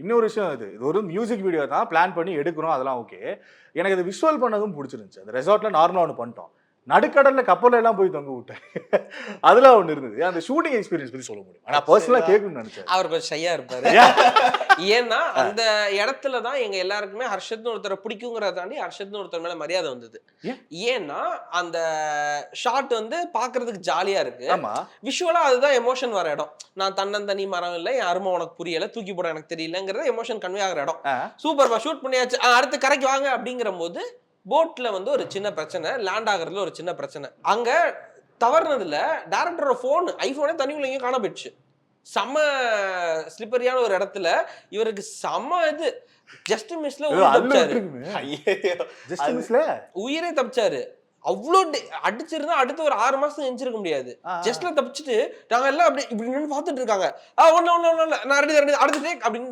இன்னொரு விஷயம் இது ஒரு மியூசிக் வீடியோ தான் பிளான் பண்ணி எடுக்கிறோம், அதெல்லாம் ஓகே. எனக்கு அது விஷுவல் பண்ணதும் பிடிச்சிருந்துச்சு. அந்த ரெசார்ட்ல நார்மலா ஒன்று பண்ணிட்டோம். நடுக்கடல்ல கப்பல்ல எல்லாம் போய் தொங்க விட்டேன். அதெல்லாம் ஒண்ணு இருந்தது. அந்த ஷூட்டிங் எக்ஸ்பீரியன்ஸ் பத்தி சொல்ல முடியும். நான் பர்சனலா கேட்கணும்னு நினைச்சேன். அவர் கொஞ்சம் ஷையா இருப்பாரு. ஏன்னா அந்த இடத்துல தான் எங்க எல்லாருக்குமே ஹர்ஷத்னு ஒருத்தரை பிடிக்குங்கிறத தாண்டி ஹர்ஷத்னு ஒருத்தர் மேல மரியாதை வந்தது. ஏன்னா அந்த ஷாட் வந்து பாக்குறதுக்கு ஜாலியா இருக்கு. விஷுவலா அதுதான் எமோஷன் வர இடம். நான் தன்னந்தனி மரம் இல்லை, என் அருமை உனக்கு புரியல, தூக்கி போட எனக்கு தெரியலங்கிறது எமோஷன் கன்வே ஆகிற இடம். சூப்பர்பா ஷூட் பண்ணியாச்சு, அடுத்து கரைக்கு வாங்க அப்படிங்கிற போது போட்ல வந்து ஒரு சின்ன பிரச்சனை, லேண்ட் ஆகுறதுல ஒரு சின்ன பிரச்சனை. அங்க தவறுனதுல டைரக்டரோட போன், ஐபோனே தண்ணிக்குள்ள எங்கேயும் காண போயிடுச்சு. செம ஸ்லிப்பரியான ஒரு இடத்துல இவருக்கு செம இது ஜஸ்ட் மிஸ்ல உயிரே தப்பிச்சாரு. அவ்வளோ அடிச்சிருந்தா அடுத்த ஒரு 6 மாசம் எஞ்சிருக்க முடியாது. ஜஸ்ட்ல தப்பிச்சுட்டு நாங்க எல்லாம் அப்படி இப்படி நின்று பார்த்துட்டு இருக்காங்க. ஒண்ணு நான் ரெடி அடுத்த டேக் அப்படின்னு